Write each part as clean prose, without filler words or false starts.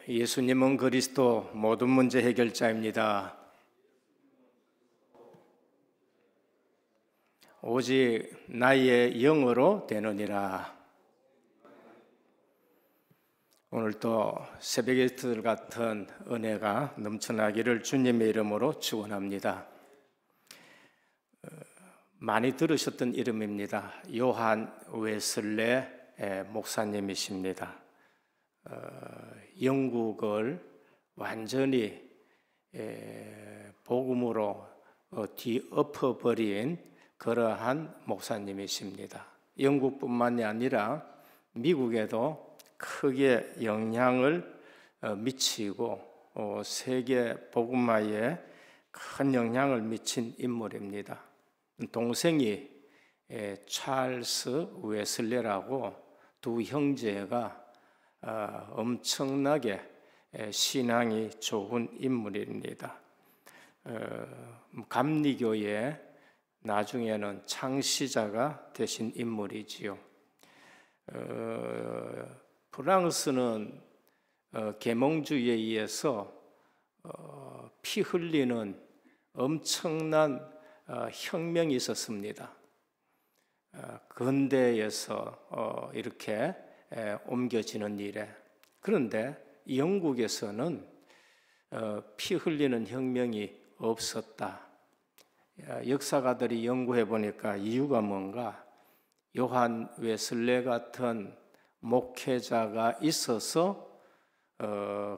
예수님은 그리스도 모든 문제 해결자입니다. 오직 나의 영으로 되느니라. 오늘도 새벽의 이슬 같은 은혜가 넘쳐나기를 주님의 이름으로 축원합니다. 많이 들으셨던 이름입니다. 요한 웨슬레 목사님이십니다. 영국을 완전히 복음으로 뒤엎어버린 그러한 목사님이십니다. 영국뿐만이 아니라 미국에도 크게 영향을 미치고 세계 복음화에 큰 영향을 미친 인물입니다. 동생이 찰스 웨슬레라고 두 형제가 엄청나게 신앙이 좋은 인물입니다. 감리교의 나중에는 창시자가 되신 인물이지요. 프랑스는 계몽주의에 의해서 피 흘리는 엄청난 혁명이 있었습니다. 근대에서 이렇게 옮겨지는 일에. 그런데 영국에서는 피 흘리는 혁명이 없었다. 역사가들이 연구해 보니까 이유가 뭔가, 요한 웨슬레 같은 목회자가 있어서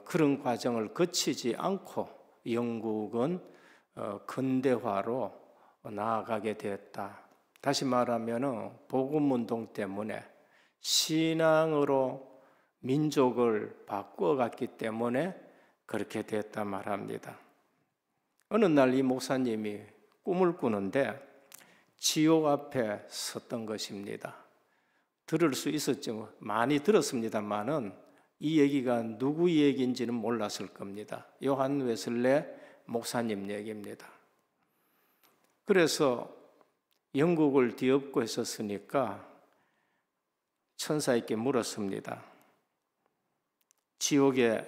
그런 과정을 거치지 않고 영국은 근대화로 나아가게 되었다. 다시 말하면 복음운동 때문에 신앙으로 민족을 바꾸어갔기 때문에 그렇게 됐다 말합니다. 어느 날 이 목사님이 꿈을 꾸는데 지옥 앞에 섰던 것입니다. 들을 수 있었죠. 많이 들었습니다만은 이 얘기가 누구 얘기인지는 몰랐을 겁니다. 요한 웨슬레 목사님 얘기입니다. 그래서 영국을 뒤엎고 있었으니까 천사에게 물었습니다. 지옥에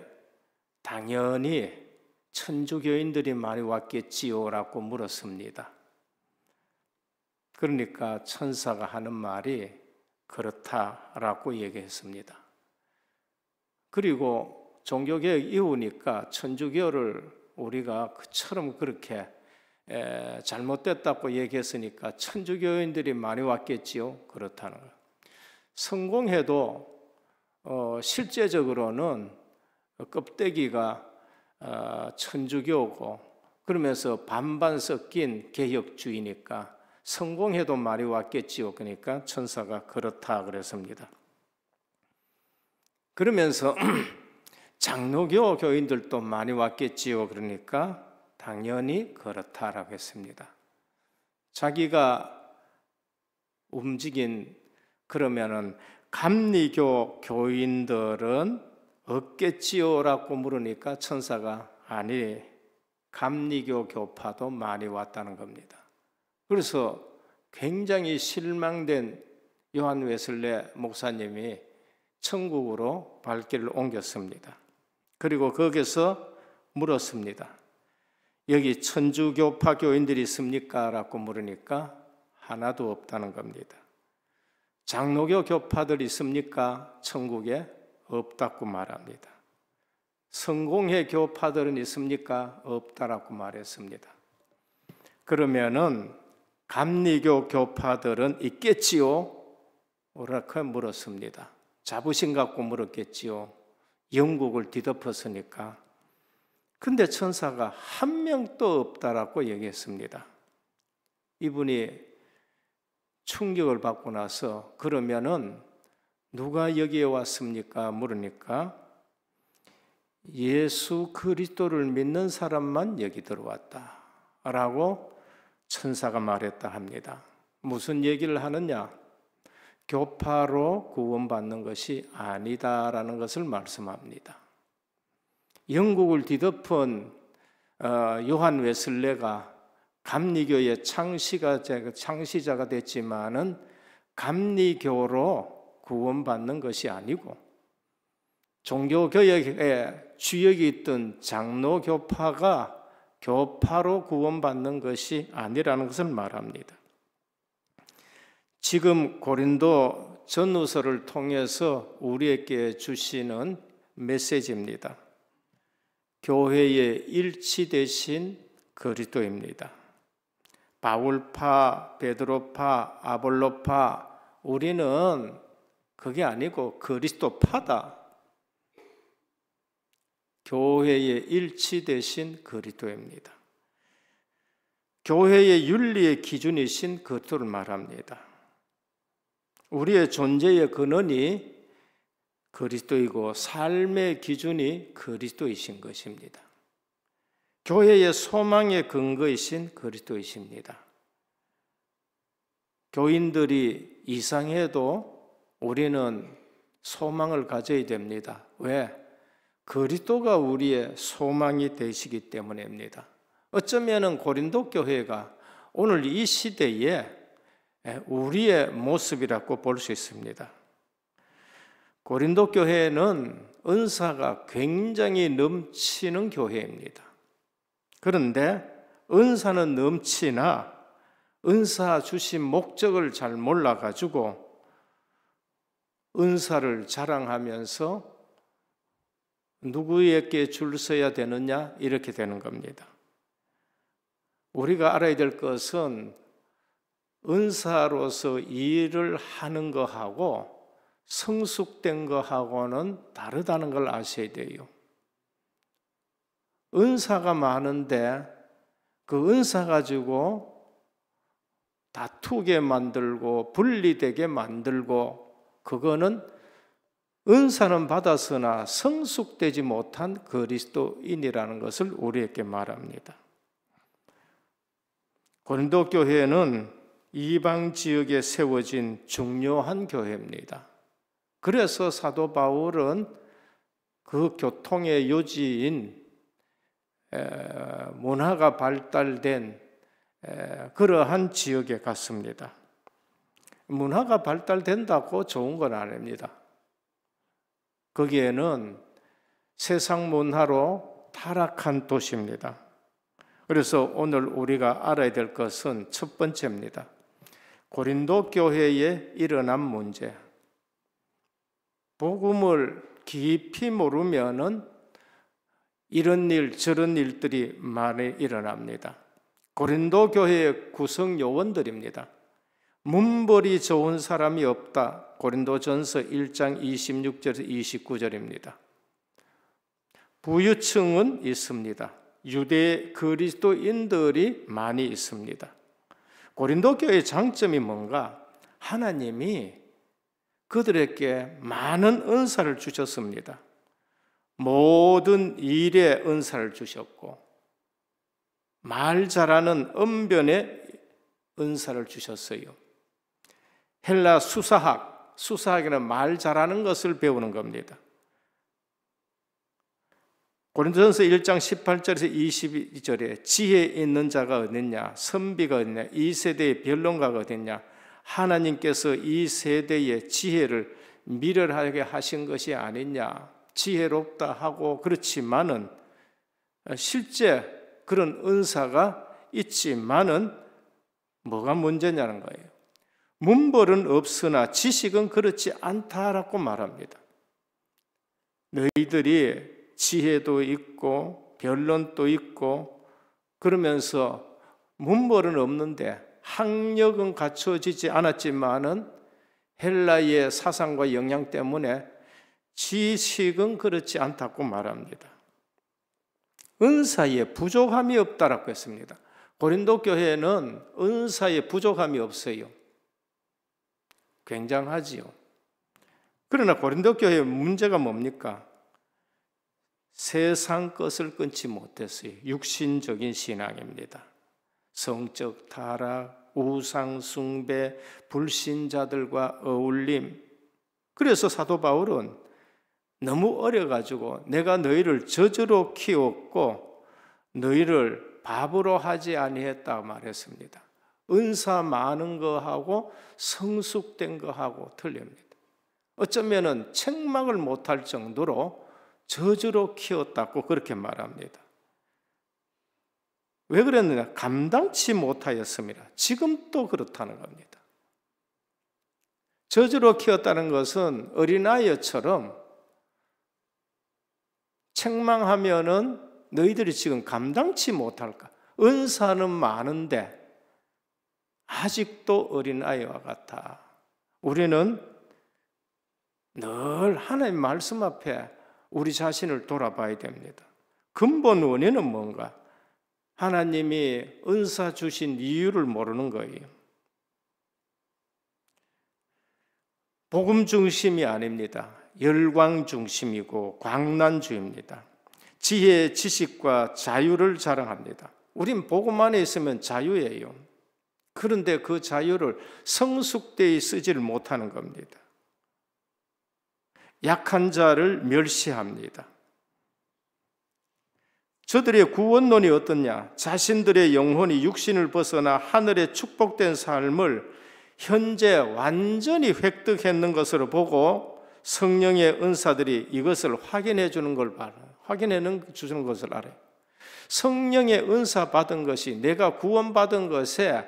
당연히 천주교인들이 많이 왔겠지요라고 물었습니다. 그러니까 천사가 하는 말이 그렇다라고 얘기했습니다. 그리고 종교개혁 이후니까 천주교를 우리가 그처럼 그렇게 잘못됐다고 얘기했으니까 천주교인들이 많이 왔겠지요. 그렇다는 거예요. 성공해도 실제적으로는 껍데기가 천주교고, 그러면서 반반 섞인 개혁주의니까 성공해도 많이 왔겠지요. 그러니까 천사가 그렇다 그랬습니다. 그러면서 장로교 교인들도 많이 왔겠지요. 그러니까 당연히 그렇다라고 했습니다. 자기가 움직인, 그러면은 감리교 교인들은 없겠지요라고 물으니까 천사가 아니, 감리교 교파도 많이 왔다는 겁니다. 그래서 굉장히 실망된 요한 웨슬레 목사님이 천국으로 발길을 옮겼습니다. 그리고 거기서 물었습니다. 여기 천주교파 교인들이 있습니까? 라고 물으니까 하나도 없다는 겁니다. 장로교 교파들 있습니까? 천국에 없다고 말합니다. 성공회 교파들은 있습니까? 없다라고 말했습니다. 그러면은 감리교 교파들은 있겠지요? 라고 물었습니다. 자부심 갖고 물었겠지요. 영국을 뒤덮었으니까. 근데 천사가 한 명도 없다라고 얘기했습니다. 이분이 충격을 받고 나서 그러면은 누가 여기에 왔습니까? 물으니까 예수 그리스도를 믿는 사람만 여기 들어왔다 라고 천사가 말했다 합니다. 무슨 얘기를 하느냐? 교파로 구원받는 것이 아니다라는 것을 말씀합니다. 영국을 뒤덮은 요한 웨슬레가 감리교의 창시자가 됐지만은 감리교로 구원받는 것이 아니고 종교개혁에 주역이 있던 장로교파가 교파로 구원받는 것이 아니라는 것을 말합니다. 지금 고린도 전후서를 통해서 우리에게 주시는 메시지입니다. 교회의 일치 되신 그리스도입니다. 바울파, 베드로파, 아볼로파, 우리는 그게 아니고 그리스도파다. 교회의 일치 되신 그리스도입니다. 교회의 윤리의 기준이신 그리스도를 말합니다. 우리의 존재의 근원이 그리스도이고 삶의 기준이 그리스도이신 것입니다. 교회의 소망의 근거이신 그리스도이십니다. 교인들이 이상해도 우리는 소망을 가져야 됩니다. 왜? 그리스도가 우리의 소망이 되시기 때문입니다. 어쩌면 고린도 교회가 오늘 이 시대에 우리의 모습이라고 볼 수 있습니다. 고린도 교회는 은사가 굉장히 넘치는 교회입니다. 그런데 은사는 넘치나 은사 주신 목적을 잘 몰라가지고 은사를 자랑하면서 누구에게 줄 서야 되느냐 이렇게 되는 겁니다. 우리가 알아야 될 것은 은사로서 일을 하는 것하고 성숙된 것하고는 다르다는 걸 아셔야 돼요. 은사가 많은데 그 은사 가지고 다투게 만들고 분리되게 만들고 그거는 은사는 받았으나 성숙되지 못한 그리스도인이라는 것을 우리에게 말합니다. 고린도 교회는 이방 지역에 세워진 중요한 교회입니다. 그래서 사도 바울은 그 교통의 요지인 문화가 발달된 그러한 지역에 갔습니다. 문화가 발달된다고 좋은 건 아닙니다. 거기에는 세상 문화로 타락한 도시입니다. 그래서 오늘 우리가 알아야 될 것은 첫 번째입니다. 고린도 교회에 일어난 문제. 복음을 깊이 모르면은 이런 일 저런 일들이 많이 일어납니다. 고린도 교회의 구성 요원들입니다. 문벌이 좋은 사람이 없다. 고린도전서 1장 26절에서 29절입니다. 부유층은 있습니다. 유대 그리스도인들이 많이 있습니다. 고린도 교회의 장점이 뭔가? 하나님이 그들에게 많은 은사를 주셨습니다. 모든 일에 은사를 주셨고 말 잘하는 언변에 은사를 주셨어요. 헬라 수사학에는 말 잘하는 것을 배우는 겁니다. 고린도전서 1장 18절에서 22절에 지혜 있는 자가 어딨냐, 선비가 어딨냐, 이 세대의 변론가가 어딨냐, 하나님께서 이 세대의 지혜를 미련하게 하신 것이 아니냐, 지혜롭다 하고 그렇지만은 실제 그런 은사가 있지만은 뭐가 문제냐는 거예요. 문벌은 없으나 지식은 그렇지 않다라고 말합니다. 너희들이 지혜도 있고 변론도 있고 그러면서 문벌은 없는데 학력은 갖춰지지 않았지만은 헬라의 사상과 영향 때문에 지식은 그렇지 않다고 말합니다. 은사에 부족함이 없다라고 했습니다. 고린도 교회는 은사에 부족함이 없어요. 굉장하지요. 그러나 고린도 교회의 문제가 뭡니까? 세상 것을 끊지 못했어요. 육신적인 신앙입니다. 성적 타락, 우상 숭배, 불신자들과 어울림. 그래서 사도 바울은 너무 어려가지고 내가 너희를 저주로 키웠고 너희를 바보로 하지 아니했다 말했습니다. 은사 많은 거하고 성숙된 거하고 틀립니다. 어쩌면은 책망을 못할 정도로 저주로 키웠다고 그렇게 말합니다. 왜 그랬느냐? 감당치 못하였습니다. 지금 또 그렇다는 겁니다. 저주로 키웠다는 것은 어린아이처럼 책망하면은 너희들이 지금 감당치 못할까? 은사는 많은데 아직도 어린아이와 같아. 우리는 늘 하나님의 말씀 앞에 우리 자신을 돌아봐야 됩니다. 근본 원인은 뭔가? 하나님이 은사 주신 이유를 모르는 거예요. 복음 중심이 아닙니다. 열광 중심이고 광란주의입니다. 지혜, 지식과 자유를 자랑합니다. 우린 복음 안에 있으면 자유예요. 그런데 그 자유를 성숙되이 쓰지를 못하는 겁니다. 약한 자를 멸시합니다. 저들의 구원론이 어떻냐? 자신들의 영혼이 육신을 벗어나 하늘의 축복된 삶을 현재 완전히 획득했는 것으로 보고 성령의 은사들이 이것을 확인해 주는 걸 봐요. 확인해 주는 것을 알아요. 성령의 은사 받은 것이 내가 구원받은 것에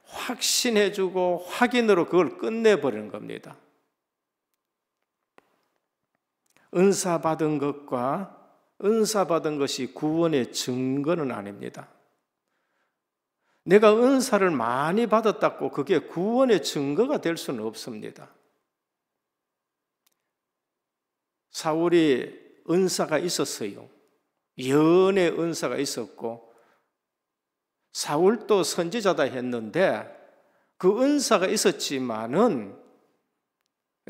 확신해 주고 확인으로 그걸 끝내버리는 겁니다. 은사 받은 것과 은사 받은 것이 구원의 증거는 아닙니다. 내가 은사를 많이 받았다고 그게 구원의 증거가 될 수는 없습니다. 사울이 은사가 있었어요. 예언의 은사가 있었고 사울도 선지자다 했는데 그 은사가 있었지만은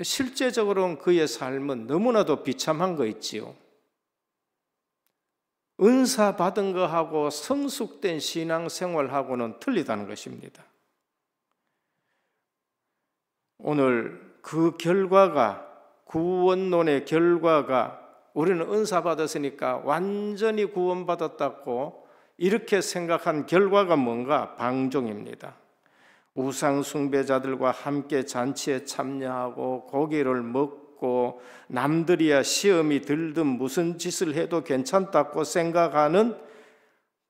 실제적으로는 그의 삶은 너무나도 비참한 거 있지요. 은사 받은 거하고 성숙된 신앙생활하고는 틀리다는 것입니다. 오늘 그 결과가 구원론의 결과가 우리는 은사 받았으니까 완전히 구원받았다고 이렇게 생각한 결과가 뭔가? 방종입니다. 우상 숭배자들과 함께 잔치에 참여하고 고기를 먹고 남들이야 시험이 들든 무슨 짓을 해도 괜찮다고 생각하는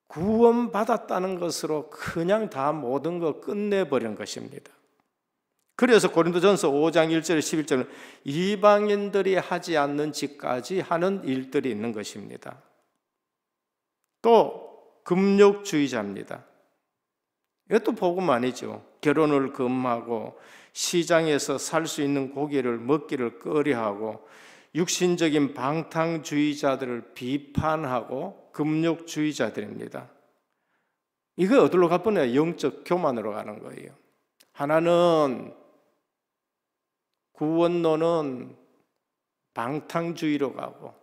구원받았다는 것으로 그냥 다 모든 거 끝내버린 것입니다. 그래서 고린도전서 5장 1절 11절은 이방인들이 하지 않는 짓까지 하는 일들이 있는 것입니다. 또 금욕주의자입니다. 이것도 복음 아니죠. 결혼을 금하고 시장에서 살 수 있는 고기를 먹기를 꺼려하고 육신적인 방탕주의자들을 비판하고 금욕주의자들입니다. 이거 어디로 가보냐? 영적 교만으로 가는 거예요. 하나는 구원론은 방탕주의로 가고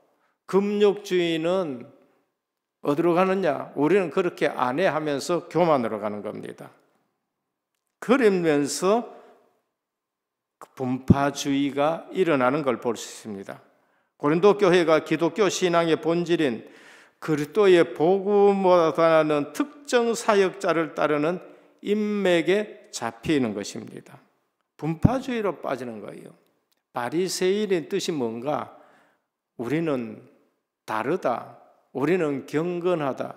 금욕주의는 어디로 가느냐? 우리는 그렇게 안 해 하면서 교만으로 가는 겁니다. 그러면서 분파주의가 일어나는 걸 볼 수 있습니다. 고린도 교회가 기독교 신앙의 본질인 그리스도의 복음보다는 특정 사역자를 따르는 인맥에 잡히는 것입니다. 분파주의로 빠지는 거예요. 바리새인의 뜻이 뭔가? 우리는 다르다. 우리는 경건하다.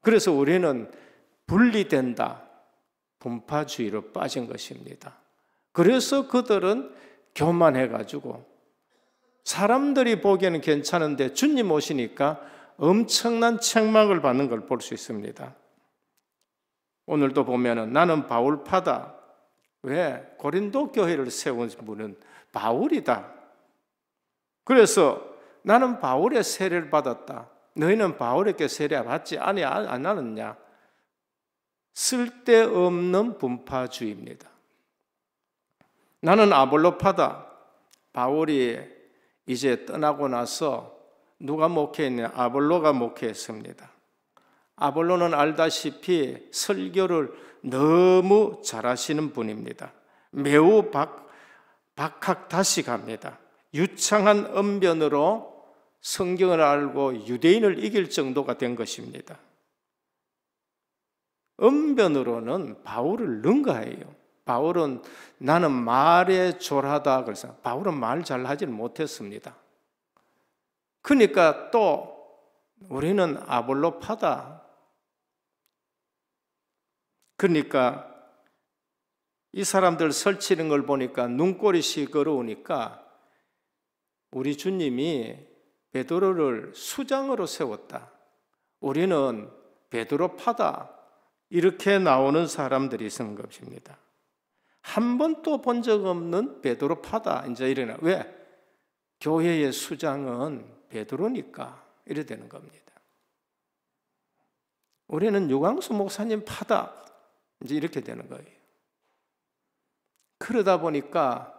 그래서 우리는 분리된다. 분파주의로 빠진 것입니다. 그래서 그들은 교만해가지고 사람들이 보기에는 괜찮은데 주님 오시니까 엄청난 책망을 받는 걸 볼 수 있습니다. 오늘도 보면은 나는 바울파다. 왜? 고린도 교회를 세운 분은 바울이다. 그래서 나는 바울의 세례를 받았다. 너희는 바울에게 세례 받지 안 하느냐? 쓸데없는 분파주의입니다. 나는 아볼로파다. 바울이 이제 떠나고 나서 누가 목회했냐? 아볼로가 목회했습니다. 아볼로는 알다시피 설교를 너무 잘하시는 분입니다. 매우 박학다식합니다. 유창한 언변으로 성경을 알고 유대인을 이길 정도가 된 것입니다. 언변으로는 바울을 능가해요. 바울은 나는 말에 졸하다 그래서 바울은 말 잘하지는 못했습니다. 그러니까 또 우리는 아볼로파다. 그러니까 이 사람들 설치는 걸 보니까 눈꼴이 시끄러우니까 우리 주님이 베드로를 수장으로 세웠다. 우리는 베드로파다. 이렇게 나오는 사람들이 있는 것입니다. 한 번도 본 적 없는 베드로파다. 이제 이러나 왜? 교회의 수장은 베드로니까 이래 되는 겁니다. 우리는 유광수 목사님 파다. 이제 이렇게 되는 거예요. 그러다 보니까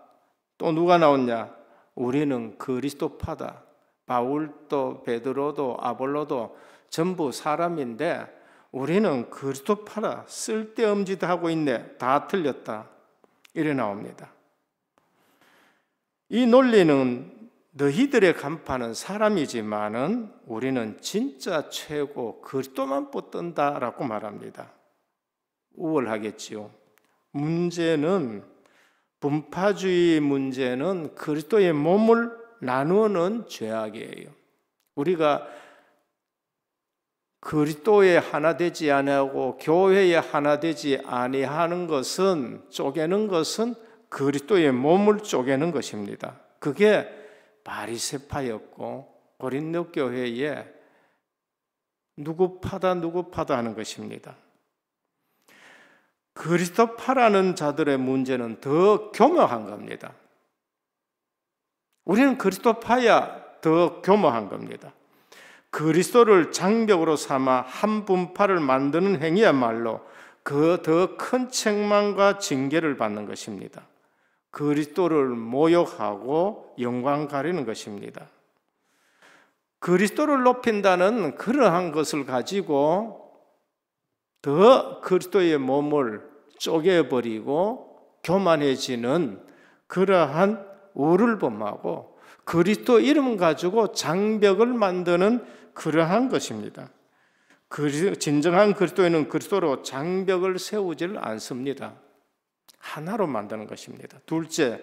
또 누가 나오냐? 우리는 그리스도파다. 바울도 베드로도 아볼로도 전부 사람인데 우리는 그리스도파다. 쓸데없는 짓 하고 있네. 다 틀렸다. 이래 나옵니다. 이 논리는 너희들의 간판은 사람이지만은 우리는 진짜 최고 그리스도만 붙든다라고 말합니다. 우월하겠지요. 문제는 분파주의 문제는 그리스도의 몸을 나누는 죄악이에요. 우리가 그리스도에 하나 되지 아니하고 교회에 하나 되지 아니하는 것은 쪼개는 것은 그리스도의 몸을 쪼개는 것입니다. 그게 바리새파였고 고린도 교회에 누구 파다 하는 것입니다. 그리스도파라는 자들의 문제는 더 교묘한 겁니다. 우리는 그리스도파야 더 교묘한 겁니다. 그리스도를 장벽으로 삼아 한 분파를 만드는 행위야말로 그 더 큰 책망과 징계를 받는 것입니다. 그리스도를 모욕하고 영광 가리는 것입니다. 그리스도를 높인다는 그러한 것을 가지고 더 그리스도의 몸을 쪼개버리고 교만해지는 그러한 우를 범하고 그리스도 이름 가지고 장벽을 만드는 그러한 것입니다. 진정한 그리스도인은 그리스도로 장벽을 세우지를 않습니다. 하나로 만드는 것입니다. 둘째,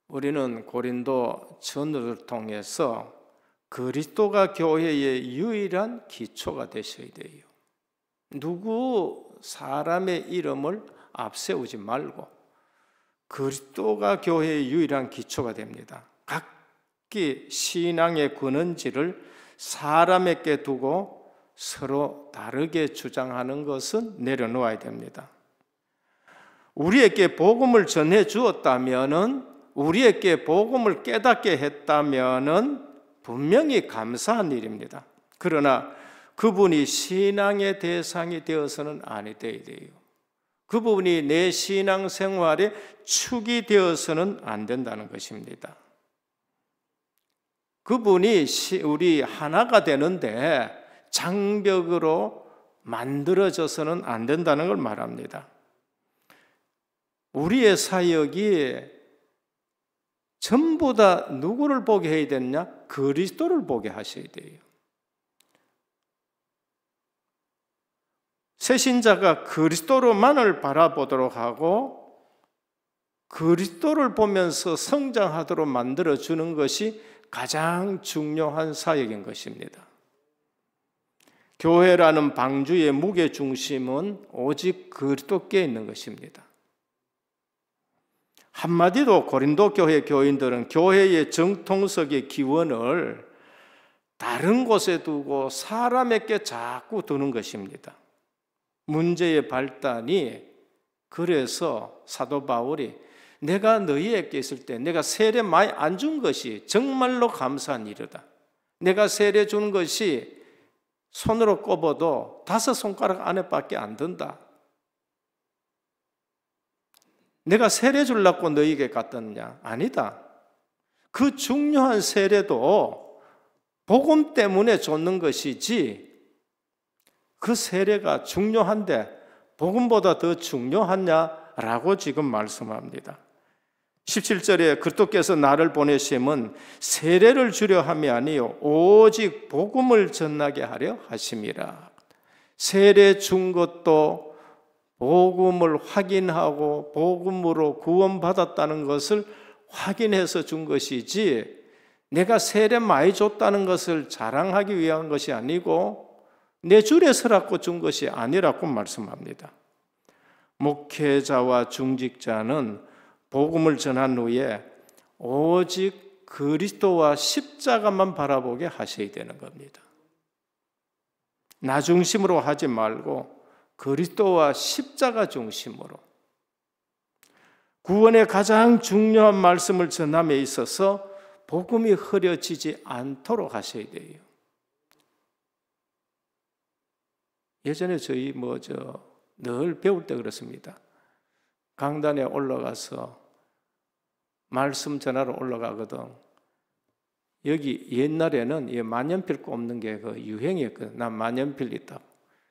우리는 고린도 전후를 통해서 그리스도가 교회의 유일한 기초가 되셔야 돼요. 누구 사람의 이름을 앞세우지 말고 그리스도가 교회의 유일한 기초가 됩니다. 각기 신앙의 근원지를 사람에게 두고 서로 다르게 주장하는 것은 내려놓아야 됩니다. 우리에게 복음을 전해 주었다면은, 우리에게 복음을 깨닫게 했다면은 분명히 감사한 일입니다. 그러나 그분이 신앙의 대상이 되어서는 아니 되어야 돼요. 그분이 내 신앙생활의 축이 되어서는 안 된다는 것입니다. 그분이 우리 하나가 되는데 장벽으로 만들어져서는 안 된다는 걸 말합니다. 우리의 사역이 전부 다 누구를 보게 해야 되느냐? 그리스도를 보게 하셔야 돼요. 새신자가 그리스도로만을 바라보도록 하고 그리스도를 보면서 성장하도록 만들어주는 것이 가장 중요한 사역인 것입니다. 교회라는 방주의 무게중심은 오직 그리스도께 있는 것입니다. 한마디로 고린도 교회 교인들은 교회의 정통성의 기원을 다른 곳에 두고 사람에게 자꾸 두는 것입니다. 문제의 발단이 그래서 사도 바울이 내가 너희에게 있을 때 내가 세례 많이 안 준 것이 정말로 감사한 일이다. 내가 세례 준 것이 손으로 꼽아도 5손가락 안에밖에 안 든다. 내가 세례 주려고 너희에게 갔더냐? 아니다. 그 중요한 세례도 복음 때문에 줬는 것이지 그 세례가 중요한데 복음보다 더 중요하냐라고 지금 말씀합니다. 17절에 그리스도께서 나를 보내심은 세례를 주려 함이 아니요 오직 복음을 전하게 하려 하심이라. 세례 준 것도 복음을 확인하고 복음으로 구원받았다는 것을 확인해서 준 것이지 내가 세례 많이 줬다는 것을 자랑하기 위한 것이 아니고 내 줄에 서라고 준 것이 아니라고 말씀합니다. 목회자와 중직자는 복음을 전한 후에 오직 그리스도와 십자가만 바라보게 하셔야 되는 겁니다. 나 중심으로 하지 말고 그리스도와 십자가 중심으로 구원의 가장 중요한 말씀을 전함에 있어서 복음이 흐려지지 않도록 하셔야 돼요. 예전에 저희 늘 배울 때 그렇습니다. 강단에 올라가서 말씀 전하러 올라가거든. 여기 옛날에는 만년필 꼽는 게 그 유행이었거든. 난 만년필 있다고.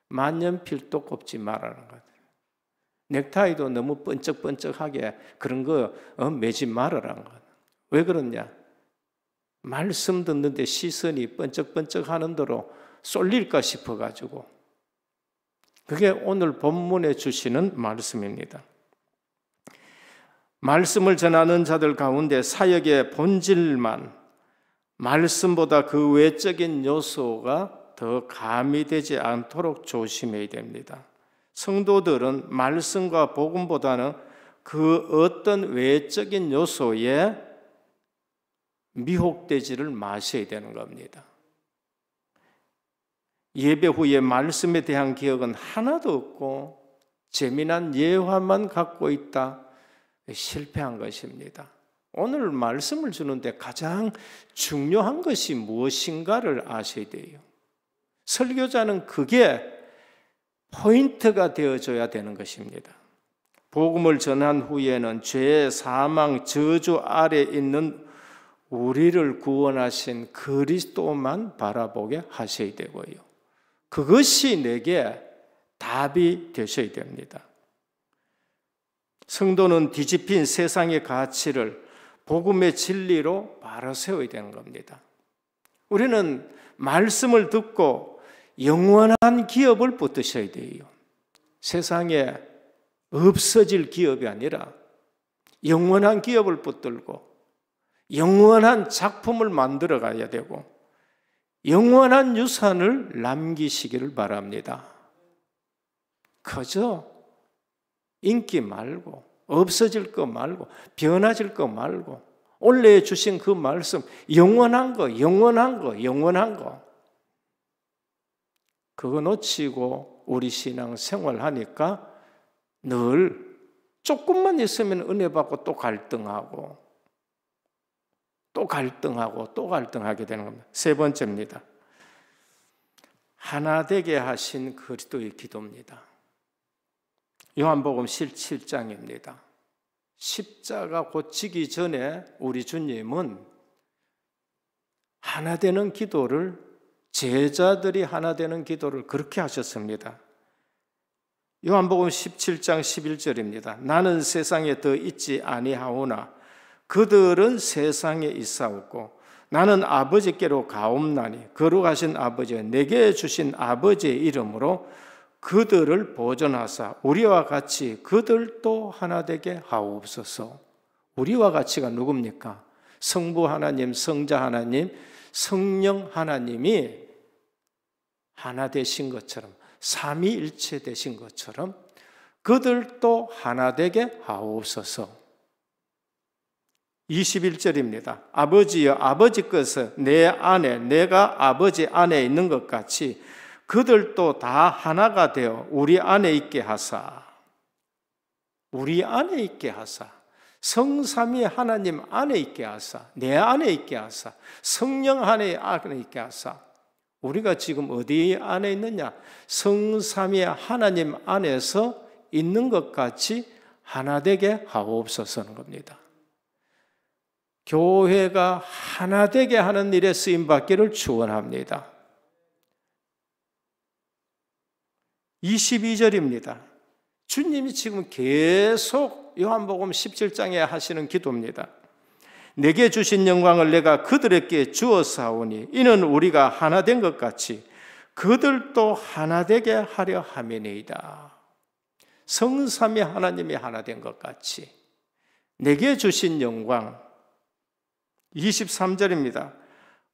만년필도 꼽지 말라는 거예요. 넥타이도 너무 번쩍번쩍하게 그런 거 매지 말아라는 거예요. 왜 그러냐? 말씀 듣는데 시선이 번쩍번쩍하는 대로 쏠릴까 싶어가지고. 그게 오늘 본문에 주시는 말씀입니다. 말씀을 전하는 자들 가운데 사역의 본질만 말씀보다 그 외적인 요소가 더 가미되지 않도록 조심해야 됩니다. 성도들은 말씀과 복음보다는 그 어떤 외적인 요소에 미혹되지를 마셔야 되는 겁니다. 예배 후에 말씀에 대한 기억은 하나도 없고 재미난 예화만 갖고 있다. 실패한 것입니다. 오늘 말씀을 주는데 가장 중요한 것이 무엇인가를 아셔야 돼요. 설교자는 그게 포인트가 되어줘야 되는 것입니다. 복음을 전한 후에는 죄, 사망, 저주 아래 있는 우리를 구원하신 그리스도만 바라보게 하셔야 되고요. 그것이 내게 답이 되셔야 됩니다. 성도는 뒤집힌 세상의 가치를 복음의 진리로 바로 세워야 되는 겁니다. 우리는 말씀을 듣고 영원한 기업을 붙드셔야 돼요. 세상에 없어질 기업이 아니라 영원한 기업을 붙들고 영원한 작품을 만들어 가야 되고 영원한 유산을 남기시기를 바랍니다. 그저 인기 말고 없어질 거 말고 변화질 거 말고 원래 주신 그 말씀 영원한 거 그거 놓치고 우리 신앙 생활하니까 늘 조금만 있으면 은혜 받고 또 갈등하고 또 갈등하게 되는 겁니다. 세 번째입니다. 하나 되게 하신 그리스도의 기도입니다. 요한복음 17장입니다. 십자가 고치기 전에 우리 주님은 하나 되는 기도를 제자들이 하나 되는 기도를 그렇게 하셨습니다. 요한복음 17장 11절입니다. 나는 세상에 더 있지 아니하오나 그들은 세상에 있사옵고 나는 아버지께로 가옵나니 거룩하신 아버지 내게 주신 아버지의 이름으로 그들을 보존하사 우리와 같이 그들도 하나 되게 하옵소서. 우리와 같이가 누굽니까? 성부 하나님, 성자 하나님, 성령 하나님이 하나 되신 것처럼 삼위일체 되신 것처럼 그들도 하나 되게 하옵소서. 21절입니다. 아버지여 아버지 것은 내 안에 내가 아버지 안에 있는 것 같이 그들도 다 하나가 되어 우리 안에 있게 하사. 우리 안에 있게 하사. 성삼위 하나님 안에 있게 하사. 내 안에 있게 하사. 성령 안에 있게 하사. 우리가 지금 어디 안에 있느냐? 성삼위 하나님 안에서 있는 것 같이 하나 되게 하옵소서는 겁니다. 교회가 하나 되게 하는 일에 쓰임받기를 축원합니다. 22절입니다. 주님이 지금 계속 요한복음 17장에 하시는 기도입니다. 내게 주신 영광을 내가 그들에게 주었사오니 이는 우리가 하나 된 것 같이 그들도 하나 되게 하려 함이니이다. 성삼위 하나님이 하나 된 것 같이 내게 주신 영광 23절입니다.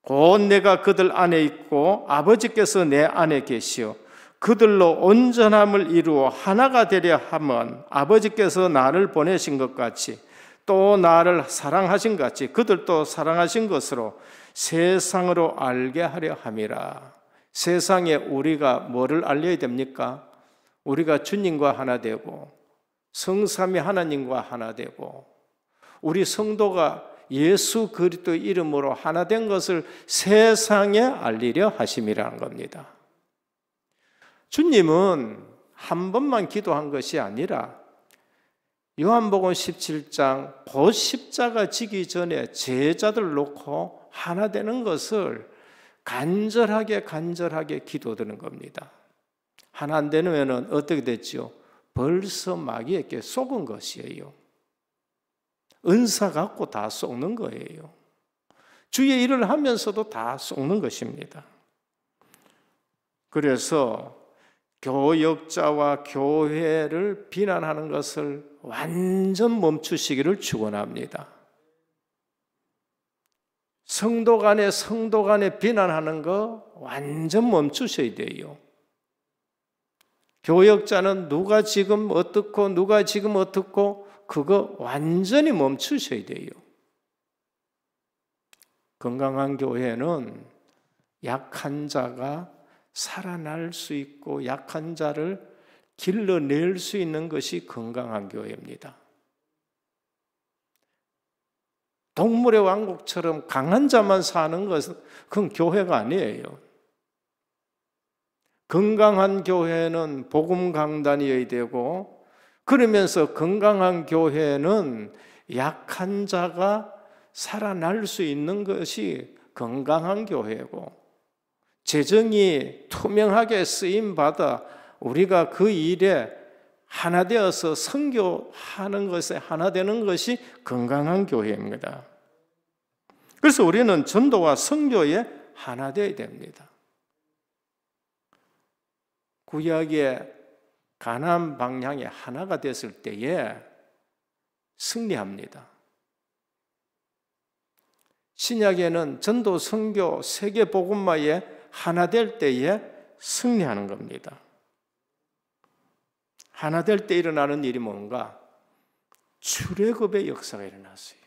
곧 내가 그들 안에 있고 아버지께서 내 안에 계시어 그들로 온전함을 이루어 하나가 되려 함은 아버지께서 나를 보내신 것 같이 또 나를 사랑하신 것 같이 그들도 사랑하신 것으로 세상으로 알게 하려 함이라. 세상에 우리가 뭐를 알려야 됩니까? 우리가 주님과 하나 되고 성삼위 하나님과 하나 되고 우리 성도가 예수 그리스도 이름으로 하나 된 것을 세상에 알리려 하심이라는 겁니다. 주님은 한 번만 기도한 것이 아니라 요한복음 17장 곧 십자가 지기 전에 제자들 놓고 하나 되는 것을 간절하게 기도드는 겁니다. 하나 안 되면 어떻게 됐죠? 벌써 마귀에게 속은 것이에요. 은사 갖고 다 속는 거예요. 주의 일을 하면서도 다 속는 것입니다. 그래서 교역자와 교회를 비난하는 것을 완전 멈추시기를 축원합니다. 성도 간에 비난하는 거 완전 멈추셔야 돼요. 교역자는 누가 지금 어떻고 그거 완전히 멈추셔야 돼요. 건강한 교회는 약한 자가 살아날 수 있고 약한 자를 길러낼 수 있는 것이 건강한 교회입니다. 동물의 왕국처럼 강한 자만 사는 것은 그건 교회가 아니에요. 건강한 교회는 복음 강단이어야 되고 그러면서 건강한 교회는 약한 자가 살아날 수 있는 것이 건강한 교회고 재정이 투명하게 쓰임받아 우리가 그 일에 하나 되어서 선교하는 것에 하나 되는 것이 건강한 교회입니다. 그래서 우리는 전도와 선교에 하나 되어야 됩니다. 구약의 가나안 방향에 하나가 됐을 때에 승리합니다. 신약에는 전도, 선교, 세계 복음화에 하나 될 때에 승리하는 겁니다. 하나 될 때 일어나는 일이 뭔가? 출애굽의 역사가 일어났어요.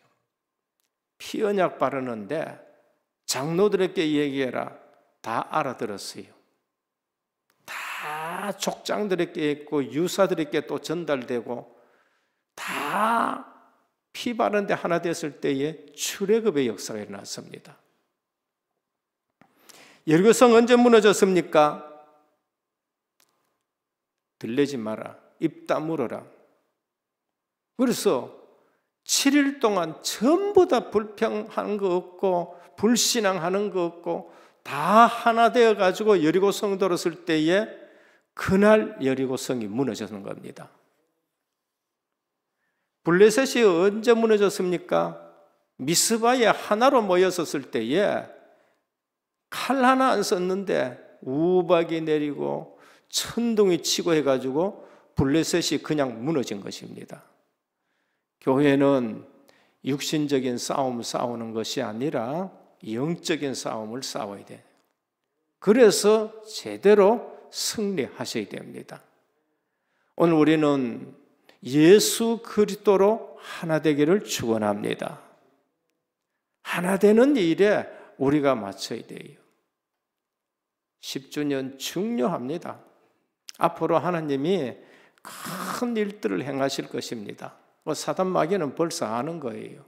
피 언약 바르는데 장로들에게 얘기해라. 다 알아들었어요. 다 족장들에게 있고 유사들에게 또 전달되고 다 피 바르는데 하나 됐을 때에 출애굽의 역사가 일어났습니다. 여리고성 언제 무너졌습니까? 들리지 마라. 입 다물어라. 그래서 7일 동안 전부 다 불평하는 거 없고 불신앙하는 거 없고 다 하나 되어가지고 여리고성 들었을 때에 그날 여리고성이 무너지는 겁니다. 블레셋이 언제 무너졌습니까? 미스바에 하나로 모였었을 때에 칼 하나 안 썼는데 우박이 내리고 천둥이 치고 해가지고 블레셋이 그냥 무너진 것입니다. 교회는 육신적인 싸움 싸우는 것이 아니라 영적인 싸움을 싸워야 돼. 그래서 제대로 승리하셔야 됩니다. 오늘 우리는 예수 그리스도로 하나 되기를 축원합니다. 하나 되는 일에 우리가 맞춰야 돼요. 10주년 중요합니다. 앞으로 하나님이 큰 일들을 행하실 것입니다. 사단 마귀는 벌써 아는 거예요.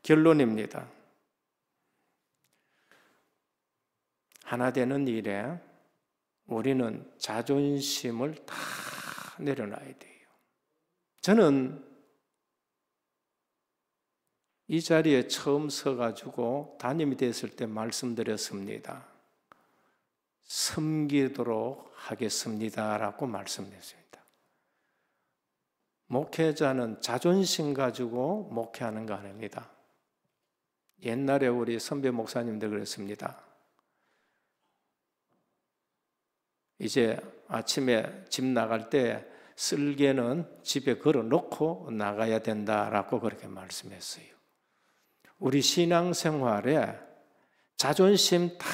결론입니다. 하나 되는 일에 우리는 자존심을 다 내려놔야 돼요. 저는 이 자리에 처음 서가지고 담임이 됐을 때 말씀드렸습니다. 섬기도록 하겠습니다라고 말씀드렸습니다. 목회자는 자존심 가지고 목회하는 거 아닙니다. 옛날에 우리 선배 목사님들 그랬습니다. 이제 아침에 집 나갈 때 쓸개는 집에 걸어놓고 나가야 된다라고 그렇게 말씀했어요. 우리 신앙생활에 자존심 다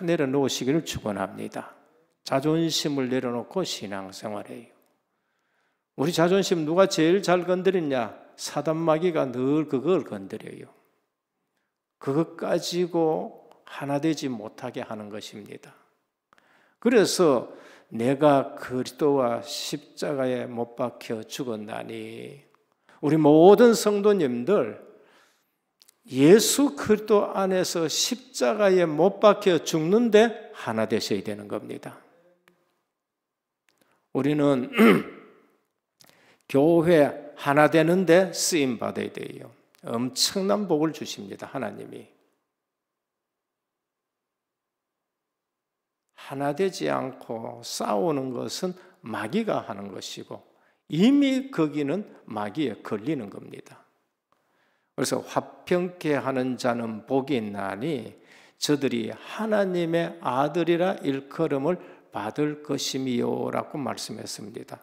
내려놓으시기를 축원합니다. 자존심을 내려놓고 신앙생활해요. 우리 자존심 누가 제일 잘 건드리냐? 사단마귀가 늘 그걸 건드려요. 그것 가지고 하나 되지 못하게 하는 것입니다. 그래서 내가 그리스도와 십자가에 못 박혀 죽었나니, 우리 모든 성도님들 예수 그리스도 안에서 십자가에 못 박혀 죽는데 하나 되셔야 되는 겁니다. 우리는 교회 하나 되는데 쓰임 받아야 돼요. 엄청난 복을 주십니다, 하나님이. 하나 되지 않고 싸우는 것은 마귀가 하는 것이고 이미 거기는 마귀에 걸리는 겁니다. 그래서 화평케 하는 자는 복이 있나니 저들이 하나님의 아들이라 일컬음을 받을 것임이요 라고 말씀했습니다.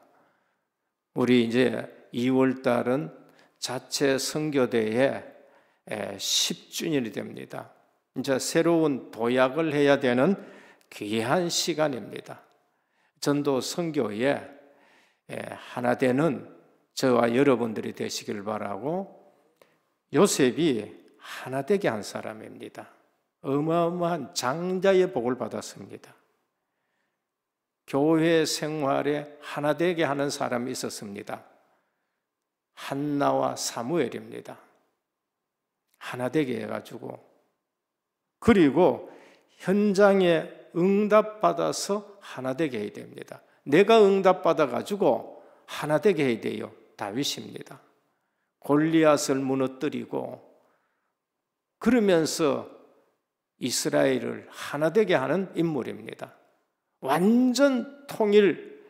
우리 이제 2월 달은 자체 선교대회 10주년이 됩니다. 이제 새로운 도약을 해야 되는 귀한 시간입니다. 전도 선교에 하나 되는 저와 여러분들이 되시길 바라고, 요셉이 하나 되게 한 사람입니다. 어마어마한 장자의 복을 받았습니다. 교회 생활에 하나 되게 하는 사람이 있었습니다. 한나와 사무엘입니다. 하나 되게 해가지고, 그리고 현장에 응답받아서 하나 되게 해야 됩니다. 내가 응답받아가지고 하나 되게 해야 돼요. 다윗입니다. 골리앗을 무너뜨리고 그러면서 이스라엘을 하나 되게 하는 인물입니다. 완전 통일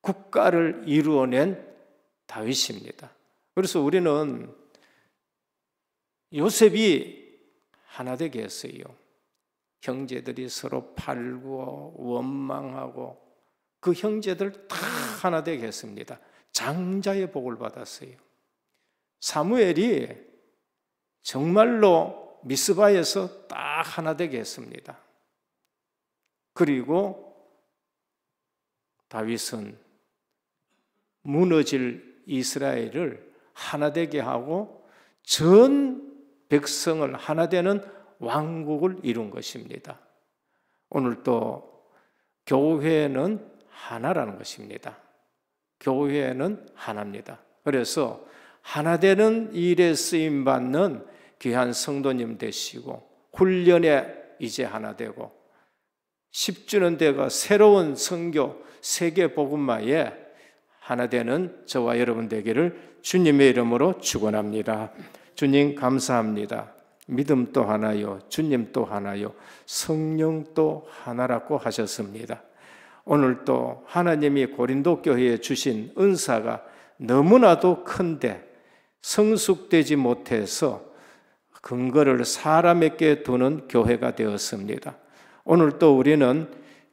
국가를 이루어낸 다윗입니다. 그래서 우리는 요셉이 하나 되게 했어요. 형제들이 서로 팔고 원망하고 그 형제들 다 하나 되게 했습니다. 장자의 복을 받았어요. 사무엘이 정말로 미스바에서 딱 하나 되게 했습니다. 그리고 다윗은 무너질 이스라엘을 하나 되게 하고 전 백성을 하나 되는 왕국을 이룬 것입니다. 오늘 또 교회는 하나라는 것입니다. 교회는 하나입니다. 그래서 하나 되는 일에 쓰임받는 귀한 성도님 되시고, 훈련에 이제 하나 되고, 10주년 대가 새로운 선교 세계 복음화에 하나 되는 저와 여러분 되기를 주님의 이름으로 축원합니다. 주님 감사합니다. 믿음도 하나요, 주님도 하나요, 성령도 하나라고 하셨습니다. 오늘 또 하나님이 고린도 교회에 주신 은사가 너무나도 큰데 성숙되지 못해서 근거를 사람에게 두는 교회가 되었습니다. 오늘 또 우리는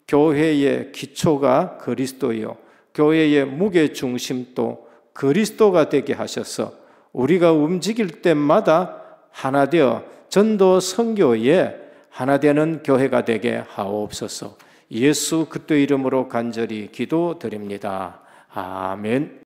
교회의 기초가 그리스도요, 교회의 무게중심도 그리스도가 되게 하셔서 우리가 움직일 때마다 하나 되어 전도 선교에 하나 되는 교회가 되게 하옵소서. 예수 그리스도 이름으로 간절히 기도드립니다. 아멘.